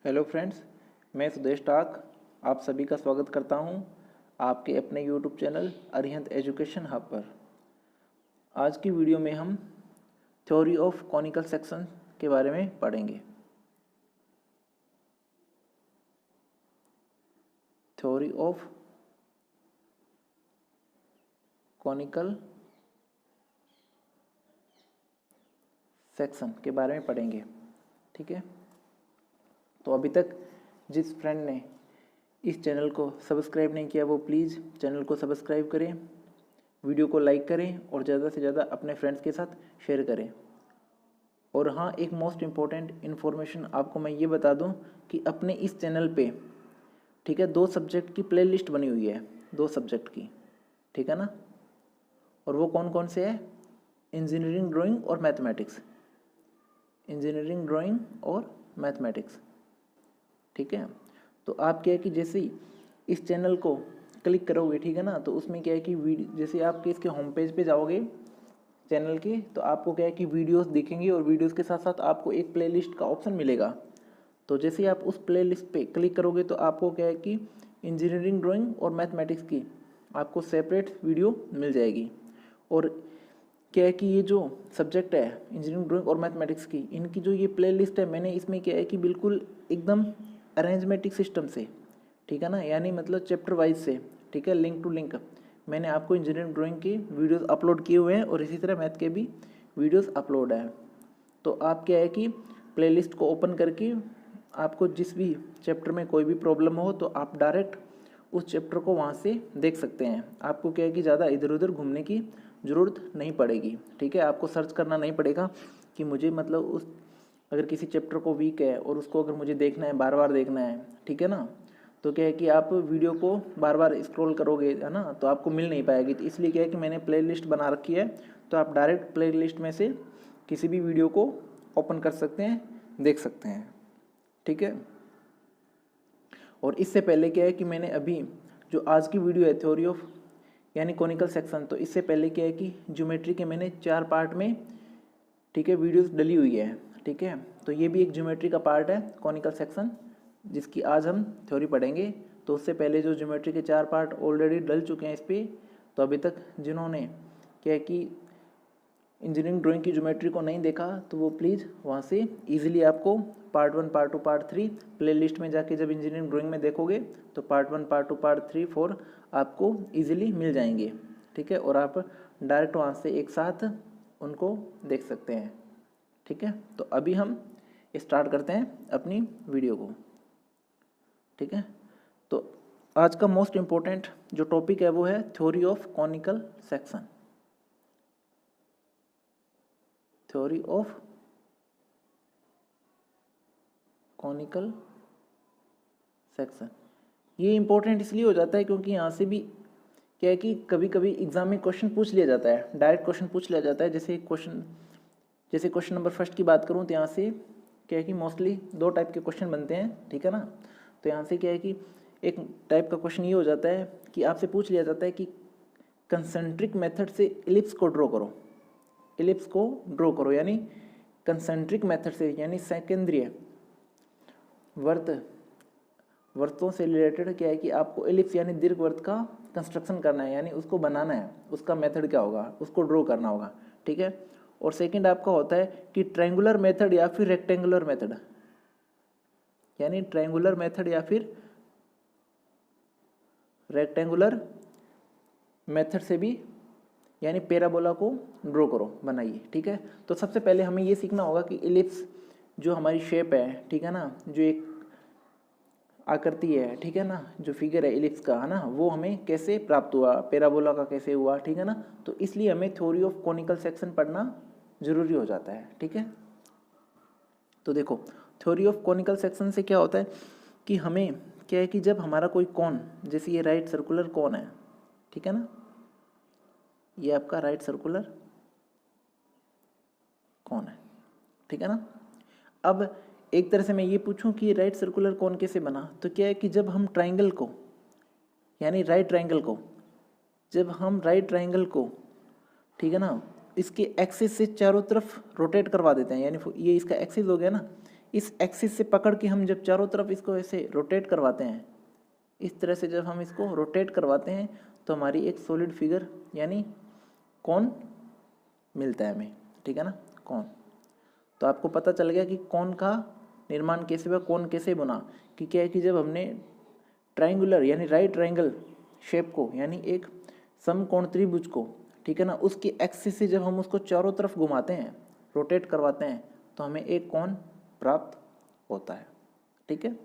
Hello friends, मैं सुदेश टाक आप सभी का स्वागत करता हूं आपके अपने YouTube channel Arihant education hub पर। आज की वीडियो में हम थ्योरी ऑफ कॉनिकल सेक्शन के बारे में पढ़ेंगे। थ्योरी ऑफ कॉनिकल सेक्शन के बारे में पढ़ेंगे। ठीक है, तो अभी तक जिस फ्रेंड ने इस चैनल को सब्सक्राइब नहीं किया वो प्लीज़ चैनल को सब्सक्राइब करें, वीडियो को लाइक करें और ज़्यादा से ज़्यादा अपने फ्रेंड्स के साथ शेयर करें। और हाँ, एक मोस्ट इम्पॉर्टेंट इन्फॉर्मेशन आपको मैं ये बता दूं कि अपने इस चैनल पे ठीक है 2 सब्जेक्ट की प्लेलिस्ट बनी हुई है, 2 सब्जेक्ट की, ठीक है ना। और वो कौन कौन से है? इंजीनियरिंग ड्राइंग और मैथमेटिक्स। इंजीनियरिंग ड्राइंग और मैथमेटिक्स, ठीक है। तो आप क्या है कि जैसे ही इस चैनल को क्लिक करोगे, ठीक है ना, तो उसमें क्या है कि जैसे आपके इसके होम पेज पे जाओगे चैनल के, तो आपको क्या है कि वीडियोस दिखेंगी और वीडियोस के साथ साथ आपको एक प्लेलिस्ट का ऑप्शन मिलेगा। तो जैसे ही आप उस प्लेलिस्ट पे क्लिक करोगे तो आपको क्या है कि इंजीनियरिंग ड्राइंग और मैथमेटिक्स की आपको सेपरेट वीडियो मिल जाएगी। और क्या है कि ये जो सब्जेक्ट है इंजीनियरिंग ड्राइंग और मैथमेटिक्स की, इनकी जो ये प्लेलिस्ट है मैंने इसमें क्या है कि बिल्कुल एकदम अरेंजमेटिक सिस्टम से, ठीक है ना, यानी मतलब चैप्टर वाइज से, ठीक है, लिंक टू लिंक मैंने आपको इंजीनियरिंग ड्राइंग के वीडियोस अपलोड किए हुए हैं और इसी तरह मैथ के भी वीडियोस अपलोड हैं। तो आप क्या है कि प्लेलिस्ट को ओपन करके आपको जिस भी चैप्टर में कोई भी प्रॉब्लम हो तो आप डायरेक्ट उस चैप्टर को वहाँ से देख सकते हैं। आपको क्या है कि ज़्यादा इधर उधर घूमने की ज़रूरत नहीं पड़ेगी, ठीक है। आपको सर्च करना नहीं पड़ेगा कि मुझे मतलब उस अगर किसी चैप्टर को वीक है और उसको अगर मुझे देखना है, बार बार देखना है, ठीक है ना, तो क्या है कि आप वीडियो को बार बार स्क्रॉल करोगे, है ना, तो आपको मिल नहीं पाएगी। तो इसलिए क्या है कि मैंने प्लेलिस्ट बना रखी है, तो आप डायरेक्ट प्लेलिस्ट में से किसी भी वीडियो को ओपन कर सकते हैं, देख सकते हैं, ठीक है। और इससे पहले क्या है कि मैंने अभी जो आज की वीडियो है थ्योरी ऑफ यानी कॉनिकल सेक्शन, तो इससे पहले क्या है कि ज्योमेट्री के मैंने 4 पार्ट में, ठीक है, वीडियोस डली हुई है, ठीक है। तो ये भी एक ज्योमेट्री का पार्ट है कॉनिकल सेक्शन, जिसकी आज हम थ्योरी पढ़ेंगे। तो उससे पहले जो ज्योमेट्री के 4 पार्ट ऑलरेडी डल चुके हैं इस पर, तो अभी तक जिन्होंने क्या है कि इंजीनियरिंग ड्राइंग की ज्योमेट्री को नहीं देखा तो वो प्लीज़ वहाँ से इजीली आपको पार्ट 1, पार्ट 2, पार्ट 3 प्लेलिस्ट में जाके जब इंजीनियरिंग ड्राइंग में देखोगे तो पार्ट 1, पार्ट 2, पार्ट 3, 4 आपको इजीली मिल जाएंगे, ठीक है। और आप डायरेक्ट वहाँ से एक साथ उनको देख सकते हैं, ठीक है। तो अभी हम स्टार्ट करते हैं अपनी वीडियो को, ठीक है। तो आज का मोस्ट इम्पोर्टेंट जो टॉपिक है वो है theory of conical section. Theory of conical section, ये इंपॉर्टेंट इसलिए हो जाता है क्योंकि यहाँ से भी क्या है कि कभी कभी एग्जाम में क्वेश्चन पूछ लिया जाता है, डायरेक्ट क्वेश्चन पूछ लिया जाता है। जैसे क्वेश्चन नंबर फर्स्ट की बात करूँ तो यहाँ से क्या है कि मोस्टली 2 टाइप के क्वेश्चन बनते हैं, ठीक है ना। तो यहाँ से क्या है कि एक टाइप का क्वेश्चन ये हो जाता है कि आपसे पूछ लिया जाता है कि कंसेंट्रिक मेथड से इलिप्स को ड्रॉ करो। इलिप्स को ड्रॉ करो यानी कंसेंट्रिक मेथड से, यानी सेकेंद्रीय वृत्तों से रिलेटेड क्या है कि आपको एलिप्स यानी दीर्घवृत्त का कंस्ट्रक्शन करना है, यानी उसको बनाना है, उसका मेथड क्या होगा, उसको ड्रॉ करना होगा, ठीक है। और सेकंड आपका होता है कि ट्रायंगुलर मेथड या फिर रेक्टेंगुलर मेथड, यानी ट्रायंगुलर मेथड या फिर रेक्टेंगुलर मेथड से भी यानी पैराबोला को ड्रॉ करो, बनाइए, ठीक है। तो सबसे पहले हमें ये सीखना होगा कि इलिप्स जो हमारी शेप है, ठीक है ना, जो एक आकृति है, ठीक है ना, जो फिगर है इलिप्स का, है ना, वो हमें कैसे प्राप्त हुआ, पैराबोला का कैसे हुआ, ठीक है ना। तो इसलिए हमें थ्योरी ऑफ कॉनिकल सेक्शन पढ़ना जरूरी हो जाता है, ठीक है। तो देखो थ्योरी ऑफ कॉनिकल सेक्शन से क्या होता है कि हमें क्या है कि जब हमारा कोई कोन, जैसे ये राइट सर्कुलर कोन है, ठीक है ना, ये आपका राइट सर्कुलर कोन है, ठीक है ना। अब एक तरह से मैं ये पूछूं कि राइट सर्कुलर कोन कैसे बना, तो क्या है कि जब हम ट्राइंगल को यानी राइट ट्राइंगल को ठीक है ना, इसके एक्सिस से चारों तरफ रोटेट करवा देते हैं, यानी ये इसका एक्सिस हो गया ना, इस एक्सिस से पकड़ के हम जब चारों तरफ इसको ऐसे रोटेट करवाते हैं, इस तरह से जब हम इसको रोटेट करवाते हैं तो हमारी एक सॉलिड फिगर यानी कौन मिलता है हमें, ठीक है ना, कौन। तो आपको पता चल गया कि कौन का निर्माण कैसे हुआ, कौन कैसे बना, कि क्या है कि जब हमने ट्रायंगुलर यानी राइट ट्रायंगल शेप को यानी एक समकोण त्रिभुज को, ठीक है ना, उसकी एक्सिस से जब हम उसको चारों तरफ घुमाते हैं, रोटेट करवाते हैं, तो हमें एक कोण प्राप्त होता है, ठीक है।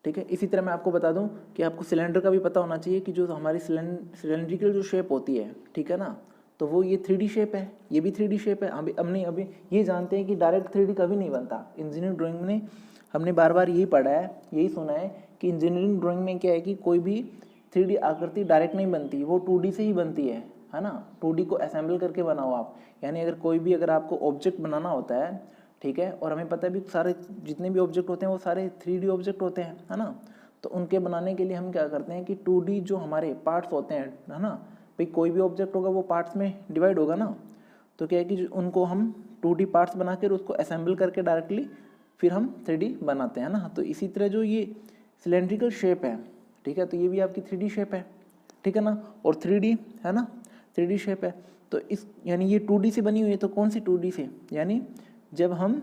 ठीक है, इसी तरह मैं आपको बता दूं कि आपको सिलेंडर का भी पता होना चाहिए कि जो हमारी सिलेंड्रिकल जो शेप होती है, ठीक है ना, तो वो ये 3D शेप है, ये भी 3D शेप है। अभी ये जानते हैं कि डायरेक्ट 3D कभी नहीं बनता। इंजीनियरिंग ड्राइंग में हमने बार बार यही पढ़ा है, यही सुना है कि इंजीनियरिंग ड्राइंग में क्या है कि कोई भी 3D आकृति डायरेक्ट नहीं बनती, वो 2D से ही बनती है ना। 2D को असेंबल करके बनाओ आप, यानी अगर आपको ऑब्जेक्ट बनाना होता है, ठीक है, और हमें पता है भी सारे जितने भी ऑब्जेक्ट होते हैं वो सारे 3D ऑब्जेक्ट होते हैं, है ना। तो उनके बनाने के लिए हम क्या करते हैं कि 2D जो हमारे पार्ट्स होते हैं, है ना, भाई कोई भी ऑब्जेक्ट होगा वो पार्ट्स में डिवाइड होगा ना, तो क्या है कि उनको हम 2D पार्ट्स बना कर उसको असेंबल करके डायरेक्टली फिर हम 3D बनाते हैं ना। तो इसी तरह जो ये सिलेंड्रिकल शेप है, ठीक है, तो ये भी आपकी 3D शेप है, ठीक है ना, और 3D है ना, 3D शेप है। तो इस यानी ये 2D से बनी हुई है, तो कौन सी 2D से, यानी जब हम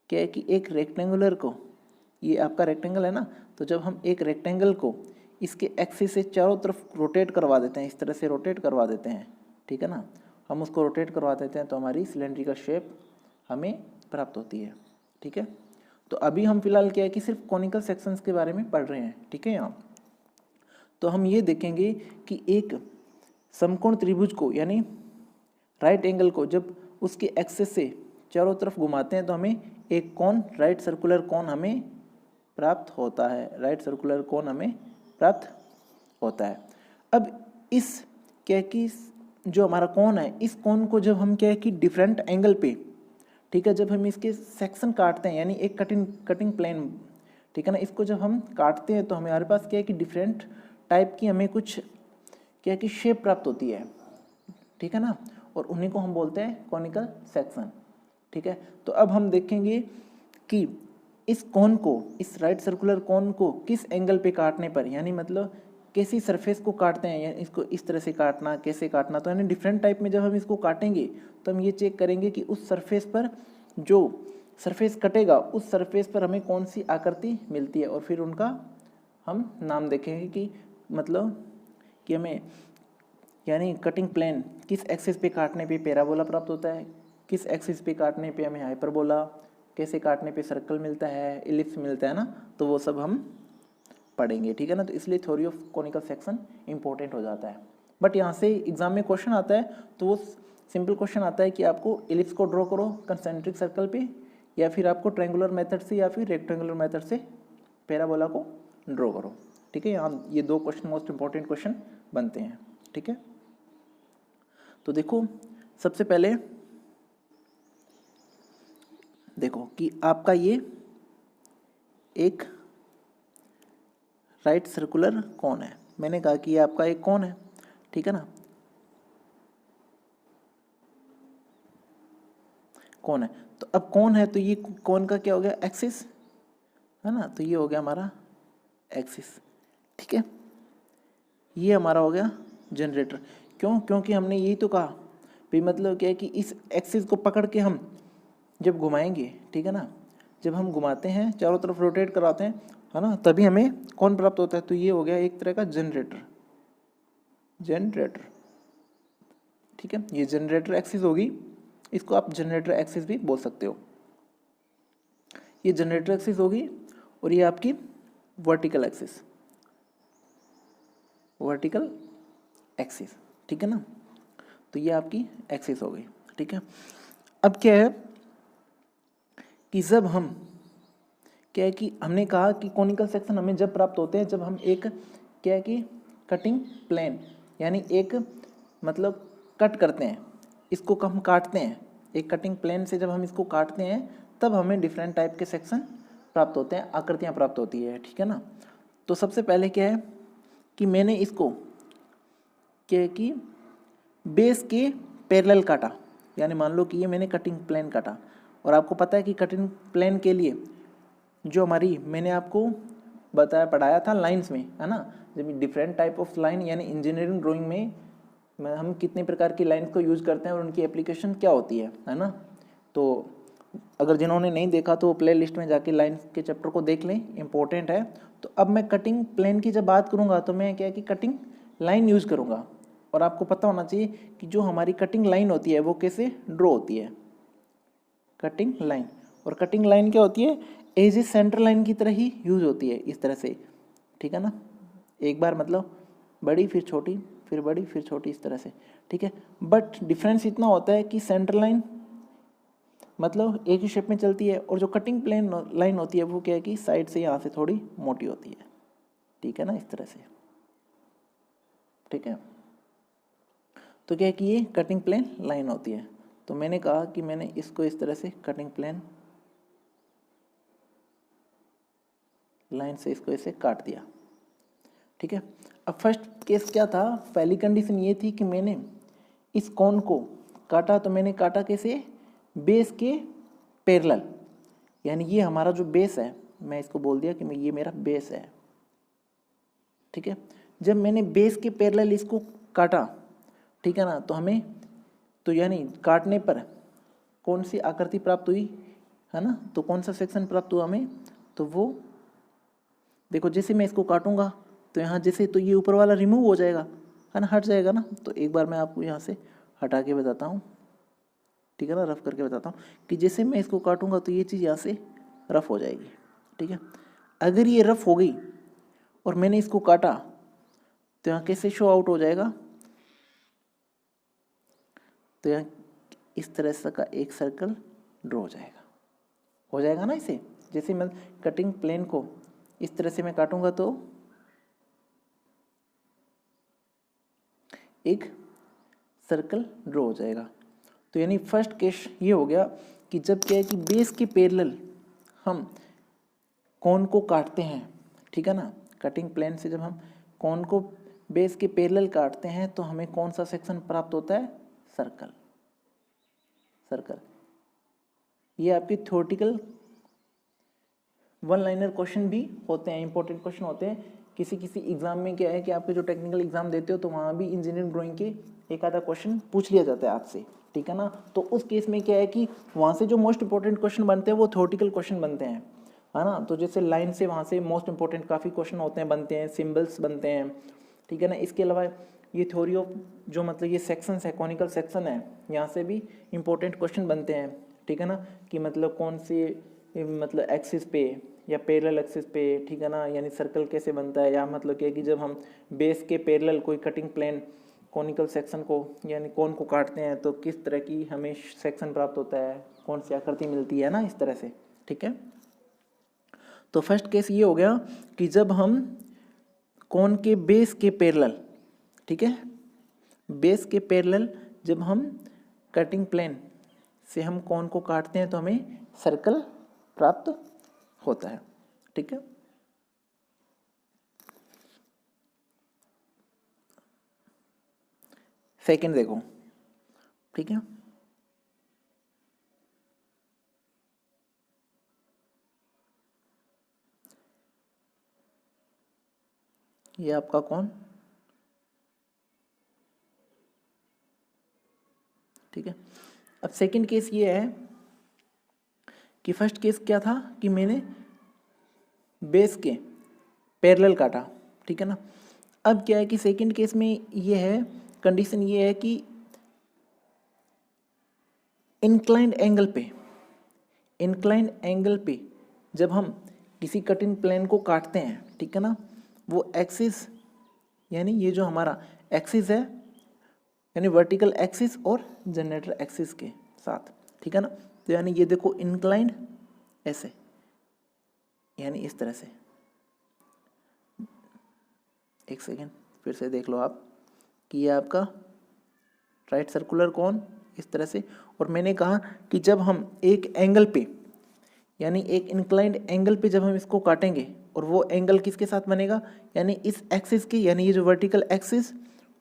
क्या है कि एक रेक्टेंगुलर को, ये आपका रेक्टेंगल है ना, तो जब हम एक रेक्टेंगल को इसके एक्सिस से चारों तरफ रोटेट करवा देते हैं, इस तरह से रोटेट करवा देते हैं, ठीक है ना, हम उसको रोटेट करवा देते हैं तो हमारी सिलेंड्रिकल शेप हमें प्राप्त होती है, ठीक है। तो अभी हम फिलहाल क्या है कि सिर्फ कॉनिकल सेक्शंस के बारे में पढ़ रहे हैं, ठीक है। यहाँ तो हम ये देखेंगे कि एक समकोण त्रिभुज को यानी राइट एंगल को जब उसके एक्सिस से चारों तरफ घुमाते हैं तो हमें एक कोण, राइट सर्कुलर कोण हमें प्राप्त होता है, राइट सर्कुलर कोण हमें प्राप्त होता है। अब इस क्या है कि जो हमारा कोण है, इस कोण को जब हम क्या है कि डिफरेंट एंगल पे, ठीक है, जब हम इसके सेक्शन काटते हैं यानी एक कटिंग प्लेन, ठीक है ना, इसको जब हम काटते हैं तो हमारे पास क्या है कि डिफरेंट टाइप की हमें कुछ क्या है कि शेप प्राप्त होती है, ठीक है ना, और उन्हीं को हम बोलते हैं कॉनिकल सेक्शन, ठीक है। तो अब हम देखेंगे कि इस कोण को, इस राइट सर्कुलर कोण को किस एंगल पे काटने पर, यानी मतलब कैसी सरफेस को काटते हैं, या इसको इस तरह से काटना, कैसे काटना, तो यानी डिफरेंट टाइप में जब हम इसको काटेंगे तो हम ये चेक करेंगे कि उस सरफेस पर जो सरफेस कटेगा उस सरफेस पर हमें कौन सी आकृति मिलती है, और फिर उनका हम नाम देखेंगे कि मतलब कि हमें यानी कटिंग प्लेन किस एक्सिस पे काटने पे पैराबोला प्राप्त होता है, किस एक्सिस पे काटने पे हमें हाइपरबोला, कैसे काटने पे सर्कल मिलता है, इलिप्स मिलता है ना, तो वो सब हम पढ़ेंगे, ठीक है ना। तो इसलिए theory of conical section important हो जाता है। बट यहाँ से एग्जाम में क्वेश्चन आता है तो वो सिंपल क्वेश्चन आता है कि आपको इलिप्स को ड्रॉ करो कंसेंट्रिक सर्कल पे, या फिर आपको ट्रायंगुलर मेथड से या फिर रेक्टेंगुलर मेथड से पैराबोला को ड्रॉ करो, ठीक है। यहाँ ये दो क्वेश्चन मोस्ट इंपॉर्टेंट क्वेश्चन बनते हैं, ठीक है। तो देखो सबसे पहले देखो कि आपका ये एक राइट सर्कुलर कोण है, मैंने कहा कि ये आपका एक कोण है, ठीक है ना, कोण है। तो अब कोण है तो ये कोण का क्या हो गया, एक्सिस, है ना, तो ये हो गया हमारा एक्सिस, ठीक है। ये हमारा हो गया जनरेटर, क्यों, क्योंकि हमने यही तो कहा भाई, मतलब क्या है कि इस एक्सिस को पकड़ के हम जब घुमाएंगे, ठीक है ना, जब हम घुमाते हैं चारों तरफ रोटेट कराते हैं, है ना, तभी हमें कौन प्राप्त होता है। तो ये हो गया एक तरह का जनरेटर, ठीक है, ये जनरेटर एक्सिस होगी, इसको आप जनरेटर एक्सिस भी बोल सकते हो। ये जनरेटर एक्सिस होगी और ये आपकी वर्टिकल एक्सिस, ठीक है ना, तो ये आपकी एक्सिस हो गई, ठीक है। अब क्या है कि जब हम क्या है कि हमने कहा कि कॉनिकल सेक्शन हमें जब प्राप्त होते हैं जब हम एक क्या है कि कटिंग प्लेन यानी एक मतलब कट करते हैं, इसको हम काटते हैं, एक कटिंग प्लेन से जब हम इसको काटते हैं तब हमें डिफरेंट टाइप के सेक्शन प्राप्त होते हैं, आकृतियाँ प्राप्त होती है, ठीक है ना। तो सबसे पहले क्या है कि मैंने इसको क्या है कि बेस के पैरेलल काटा, यानी मान लो कि ये मैंने कटिंग प्लेन काटा, और आपको पता है कि कटिंग प्लेन के लिए जो हमारी मैंने आपको पढ़ाया था लाइंस में, है ना, जब डिफरेंट टाइप ऑफ लाइन यानी इंजीनियरिंग ड्राइंग में हम कितने प्रकार की लाइन्स को यूज़ करते हैं और उनकी एप्लीकेशन क्या होती है ना। तो अगर जिन्होंने नहीं देखा तो प्ले लिस्ट में जाके लाइन्स के चैप्टर को देख लें, इंपॉर्टेंट है। तो अब मैं कटिंग प्लेन की जब बात करूँगा तो मैं क्या है कि कटिंग लाइन यूज़ करूँगा, और आपको पता होना चाहिए कि जो हमारी कटिंग लाइन होती है वो कैसे ड्रॉ होती है, कटिंग लाइन। और कटिंग लाइन क्या होती है, एज ए सेंटर लाइन की तरह ही यूज़ होती है, इस तरह से, ठीक है ना। एक बार मतलब बड़ी फिर छोटी फिर बड़ी फिर छोटी, इस तरह से, ठीक है। बट डिफरेंस इतना होता है कि सेंटर लाइन मतलब एक ही शेप में चलती है, और जो कटिंग प्लेन लाइन होती है वो क्या है कि साइड से यहाँ से थोड़ी मोटी होती है, ठीक है ना, इस तरह से, ठीक है। तो क्या है कि ये कटिंग प्लेन लाइन होती है। तो मैंने कहा कि मैंने इसको इस तरह से कटिंग प्लेन लाइन से इसको ऐसे काट दिया, ठीक है। अब फर्स्ट केस क्या था, पहली कंडीशन ये थी कि मैंने इस कोन को काटा, तो मैंने काटा कैसे, बेस के पैरेलल, यानी ये हमारा जो बेस है, मैं इसको बोल दिया कि ये मेरा बेस है, ठीक है। जब मैंने बेस के पैरेलल इसको काटा, ठीक है ना, तो हमें तो यानी काटने पर कौन सी आकृति प्राप्त हुई, है ना, तो कौन सा सेक्शन प्राप्त हुआ हमें, तो वो देखो जैसे मैं इसको काटूंगा तो यहाँ जैसे तो ये ऊपर वाला रिमूव हो जाएगा, है ना, हट जाएगा ना। तो एक बार मैं आपको यहाँ से हटा के बताता हूँ, ठीक है ना, रफ करके बताता हूँ कि जैसे मैं इसको काटूंगा तो ये चीज़ यहाँ से रफ हो जाएगी, ठीक है। अगर ये रफ हो गई और मैंने इसको काटा तो यहाँ कैसे शो आउट हो जाएगा, तो यहाँ इस तरह से का एक सर्कल ड्रॉ हो जाएगा ना। इसे जैसे मैं कटिंग प्लेन को इस तरह से मैं काटूंगा तो एक सर्कल ड्रॉ हो जाएगा। तो यानी फर्स्ट केस ये हो गया कि जब क्या है कि बेस के पैरेलल हम कोन को काटते हैं, ठीक है ना, कटिंग प्लेन से जब हम कोन को बेस के पैरेलल काटते हैं तो हमें कौन सा सेक्शन प्राप्त होता है, सर्कल। ये आपके थ्योरेटिकल वन लाइनर क्वेश्चन भी होते हैं, इंपॉर्टेंट क्वेश्चन होते हैं। किसी एग्जाम में क्या है कि आपके जो टेक्निकल एग्जाम देते हो तो वहाँ भी इंजीनियरिंग ड्राइंग के एक आधा क्वेश्चन पूछ लिया जाता है आपसे, ठीक है ना। तो उस केस में क्या है कि वहाँ से जो मोस्ट इंपॉर्टेंट क्वेश्चन बनते हैं वो थ्योरेटिकल क्वेश्चन बनते हैं, है ना। तो जैसे लाइन से वहाँ से मोस्ट इंपॉर्टेंट काफ़ी क्वेश्चन होते हैं, बनते हैं, सिम्बल्स बनते हैं, ठीक है ना। इसके अलावा ये थ्योरी ऑफ जो मतलब ये सेक्शंस है, कॉनिकल सेक्शन है, यहाँ से भी इंपॉर्टेंट क्वेश्चन बनते हैं, ठीक है ना, कि मतलब कौन से मतलब एक्सिस पे या पैरेलल एक्सिस पे, ठीक है ना, यानी सर्कल कैसे बनता है, या मतलब क्या है कि जब हम बेस के पैरेलल कोई कटिंग प्लेन कॉनिकल सेक्शन को यानी कोन को काटते हैं तो किस तरह की हमें सेक्शन प्राप्त होता है, कौन सी आकृति मिलती है ना, इस तरह से, ठीक है। तो फर्स्ट केस ये हो गया कि जब हम कोन के बेस के पैरेलल, ठीक है, बेस के पैरेलल जब हम कटिंग प्लेन से हम कोन को काटते हैं तो हमें सर्कल प्राप्त होता है, ठीक है। सेकंड देखो, ठीक है, ये आपका कौन, ठीक है। अब सेकंड केस ये है कि फर्स्ट केस क्या था कि मैंने बेस के पैरेलल काटा, ठीक है ना। अब क्या है कि सेकंड केस में ये है, कंडीशन ये है कि इंक्लाइंड एंगल पे जब हम किसी कटिंग प्लेन को काटते हैं, ठीक है ना, वो एक्सिस यानी ये जो हमारा एक्सिस है यानी वर्टिकल एक्सिस और जनरेटर एक्सिस के साथ, ठीक है ना। तो यानी ये देखो इंक्लाइंड ऐसे, यानी इस तरह से, एक सेकेंड फिर से देख लो आप कि ये आपका राइट सर्कुलर कोन इस तरह से। और मैंने कहा कि जब हम एक एंगल पे यानी एक इंक्लाइंड एंगल पे जब हम इसको काटेंगे और वो एंगल किसके साथ बनेगा, यानी इस एक्सिस के, यानी ये जो वर्टिकल एक्सिस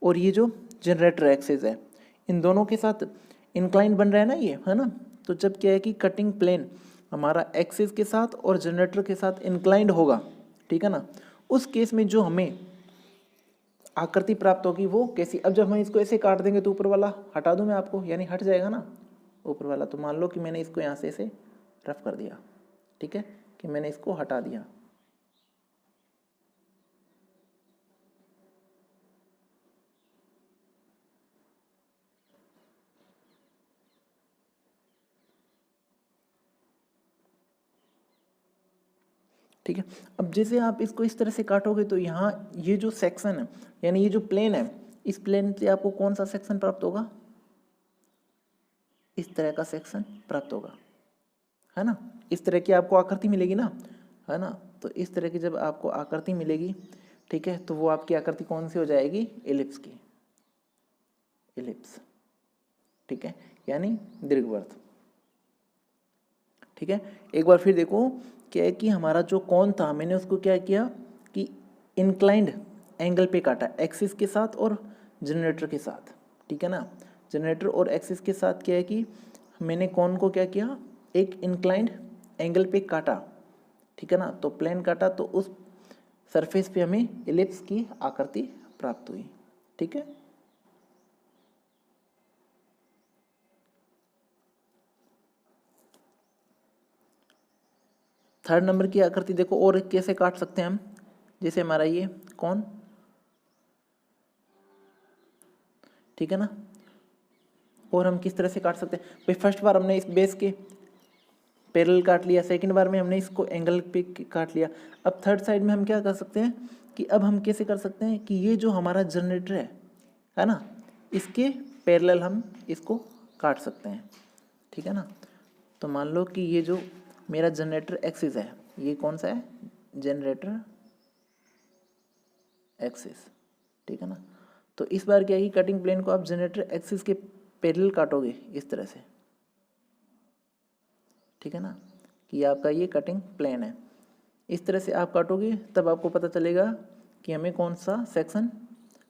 और ये जो जनरेटर एक्सिस है, इन दोनों के साथ इंक्लाइन बन रहा है ना ये, है ना। तो जब क्या है कि कटिंग प्लेन हमारा एक्सिस के साथ और जनरेटर के साथ इंक्लाइंड होगा, ठीक है ना, उस केस में जो हमें आकृति प्राप्त होगी वो कैसी, अब जब हम इसको ऐसे काट देंगे तो ऊपर वाला हटा दूं मैं आपको, यानी हट जाएगा ना ऊपर वाला। तो मान लो कि मैंने इसको यहाँ से ऐसे रफ कर दिया, ठीक है, कि मैंने इसको हटा दिया। ठीक है, अब जैसे आप इसको इस तरह से काटोगे तो यहाँ ये जो सेक्शन है, यानी ये जो प्लेन है, इस प्लेन से आपको कौन सा सेक्शन प्राप्त होगा, इस तरह का सेक्शन प्राप्त होगा, है ना। इस तरह की आपको आकृति मिलेगी ना, है ना। तो इस तरह की जब आपको आकृति मिलेगी, ठीक है, तो वो आपकी आकृति कौन सी हो जाएगी, एलिप्स की, एलिप्स, ठीक है, यानी दीर्घवृत्त। ठीक है, एक बार फिर देखो क्या है कि हमारा जो कोण था, मैंने उसको क्या किया कि इंक्लाइंड एंगल पे काटा, एक्सिस के साथ और जनरेटर के साथ, ठीक है ना। जनरेटर और एक्सिस के साथ क्या है कि मैंने कोण को क्या किया, एक इंक्लाइंड एंगल पे काटा, ठीक है ना। तो प्लेन काटा तो उस सरफेस पे हमें एलिप्स की आकृति प्राप्त हुई, ठीक है। थर्ड नंबर की आकृति देखो और कैसे काट सकते हैं हम, जैसे हमारा ये कोण, ठीक है ना, और हम किस तरह से काट सकते हैं भाई। फर्स्ट बार हमने इस बेस के पैरेलल काट लिया, सेकंड बार में हमने इसको एंगल पे काट लिया। अब थर्ड साइड में हम क्या कर सकते हैं कि अब हम कैसे कर सकते हैं कि ये जो हमारा जनरेटर है ना, इसके पैरेलल हम इसको काट सकते हैं, ठीक है ना। तो मान लो कि ये जो मेरा जनरेटर एक्सिस है, ये कौन सा है, जनरेटर एक्सिस, ठीक है ना। तो इस बार क्या है कि कटिंग प्लेन को आप जनरेटर एक्सिस के पैरेलल काटोगे इस तरह से, ठीक है ना, कि आपका ये कटिंग प्लेन है। इस तरह से आप काटोगे तब आपको पता चलेगा कि हमें कौन सा सेक्शन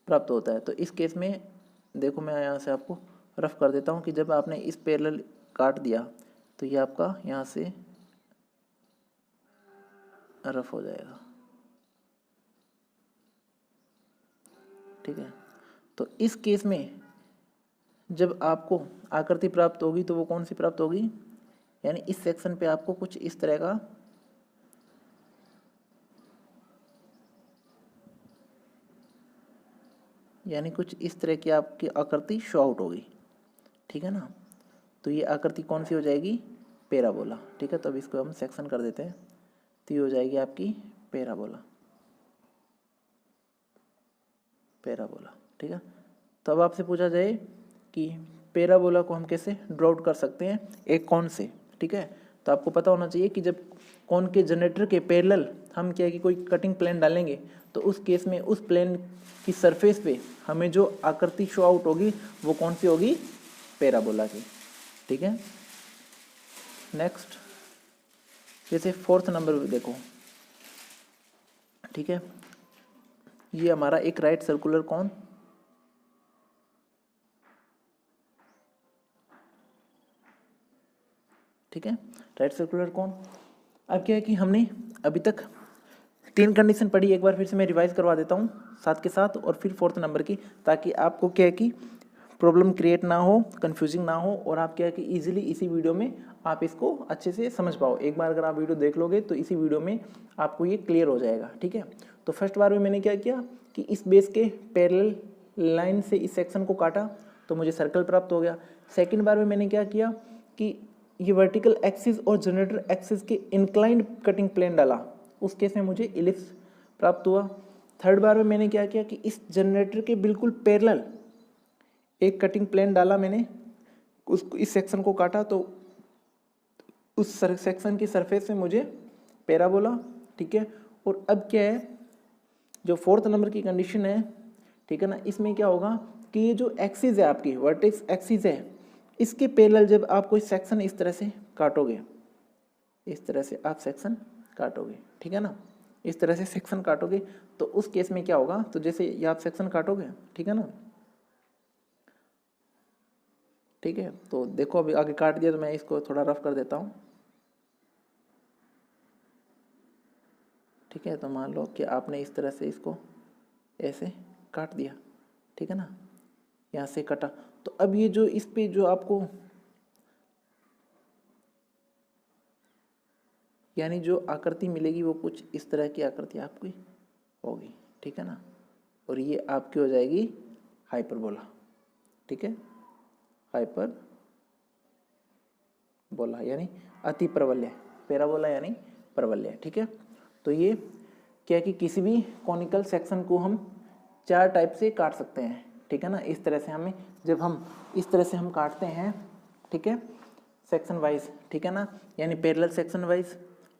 प्राप्त होता है। तो इस केस में देखो मैं यहाँ से आपको रफ कर देता हूँ कि जब आपने इस पैरेलल काट दिया तो ये आपका यहाँ से रफ हो जाएगा, ठीक है। तो इस केस में जब आपको आकृति प्राप्त होगी तो वो कौन सी प्राप्त होगी, यानी इस सेक्शन पे आपको कुछ इस तरह का यानी कुछ इस तरह की आपकी आकृति शो आउट होगी, ठीक है ना। तो ये आकृति कौन सी हो जाएगी, पैराबोला, ठीक है। तो अब इसको हम सेक्शन कर देते हैं, तो ये हो जाएगी आपकी पैराबोला, पैराबोला, ठीक है। तो अब आपसे पूछा जाए कि पैराबोला को हम कैसे ड्रॉ आउट कर सकते हैं एक कोण से, ठीक है। तो आपको पता होना चाहिए कि जब कोण के जनरेटर के पैरेलल हम क्या है कि कोई कटिंग प्लेन डालेंगे तो उस केस में उस प्लेन की सरफेस पे हमें जो आकृति शो आउट होगी वो कौन सी होगी, पैराबोला की, ठीक है। नेक्स्ट जैसे फोर्थ नंबर पे देखो, ठीक है, ये हमारा एक राइट सर्कुलर कोण, ठीक है, राइट सर्कुलर कोण। अब क्या है कि हमने अभी तक 3 कंडीशन पढ़ी, एक बार फिर से मैं रिवाइज करवा देता हूँ साथ के साथ, और फिर फोर्थ नंबर की, ताकि आपको क्या है कि प्रॉब्लम क्रिएट ना हो, कंफ्यूजिंग ना हो, और आप क्या है कि इजीली इसी वीडियो में आप इसको अच्छे से समझ पाओ। एक बार अगर आप वीडियो देख लोगे तो इसी वीडियो में आपको ये क्लियर हो जाएगा, ठीक है। तो फर्स्ट बार में मैंने क्या किया कि इस बेस के पैरेलल लाइन से इस सेक्शन को काटा तो मुझे सर्कल प्राप्त हो गया। सेकेंड बार में मैंने क्या किया कि ये वर्टिकल एक्सिस और जनरेटर एक्सिस के इंक्लाइंड कटिंग प्लेन डाला, उस केस में मुझे इलिप्स प्राप्त हुआ। थर्ड बार में मैंने क्या किया कि इस जनरेटर के बिल्कुल पैरेलल एक कटिंग प्लेन डाला मैंने, उसको इस सेक्शन को काटा तो उस सेक्शन की सरफेस में मुझे पैराबोला, ठीक है। और अब क्या है, जो फोर्थ नंबर की कंडीशन है, ठीक है ना, इसमें क्या होगा कि ये जो एक्सिस है आपकी वर्टेक्स एक्सिस है, इसके पैरेलल जब आप कोई सेक्शन इस तरह से काटोगे, इस तरह से आप सेक्शन काटोगे, ठीक है ना, इस तरह से सेक्शन काटोगे तो उस केस में क्या होगा, तो जैसे ये आप सेक्शन काटोगे, ठीक है ना, ठीक ठीक है। तो देखो अभी आगे काट दिया, तो मैं इसको थोड़ा रफ कर देता हूँ, ठीक है। तो मान लो कि आपने इस तरह से इसको ऐसे काट दिया, ठीक है ना, यहाँ से कटा। तो अब ये जो इस पे जो आपको यानी जो आकृति मिलेगी वो कुछ इस तरह की आकृति आपकी होगी, ठीक है ना। और ये आपकी हो जाएगी हाइपरबोला, ठीक है, हाइपरबोला यानी अति प्रबल्य, पैराबोला यानी प्रबल्य, ठीक है। तो ये क्या है कि किसी भी कॉनिकल सेक्शन को हम 4 टाइप से काट सकते हैं, ठीक है ना। इस तरह से हमें जब हम इस तरह से हम काटते हैं, ठीक है, सेक्शन वाइज, ठीक है ना, यानी पैरेलल सेक्शन वाइज,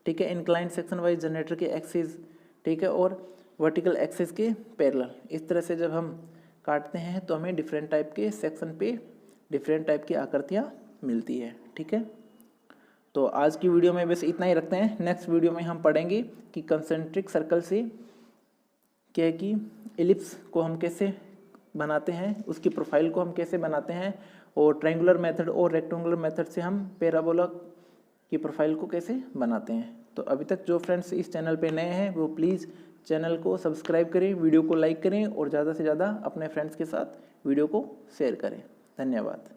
ठीक है, इंक्लाइंड सेक्शन वाइज जनरेटर के एक्सिस, ठीक है, और वर्टिकल एक्सिस के पैरेलल। इस तरह से जब हम काटते हैं तो हमें डिफरेंट टाइप के सेक्शन पे डिफरेंट टाइप की आकृतियाँ मिलती है, ठीक है। तो आज की वीडियो में बस इतना ही रखते हैं। नेक्स्ट वीडियो में हम पढ़ेंगे कि कंसेंट्रिक सर्कल से क्या है कि एलिप्स को हम कैसे बनाते हैं, उसकी प्रोफाइल को हम कैसे बनाते हैं, और ट्रायंगुलर मेथड और रेक्टेंगुलर मेथड से हम पैराबोला की प्रोफाइल को कैसे बनाते हैं। तो अभी तक जो फ्रेंड्स इस चैनल पे नए हैं वो प्लीज़ चैनल को सब्सक्राइब करें, वीडियो को लाइक करें और ज़्यादा से ज़्यादा अपने फ्रेंड्स के साथ वीडियो को शेयर करें। धन्यवाद।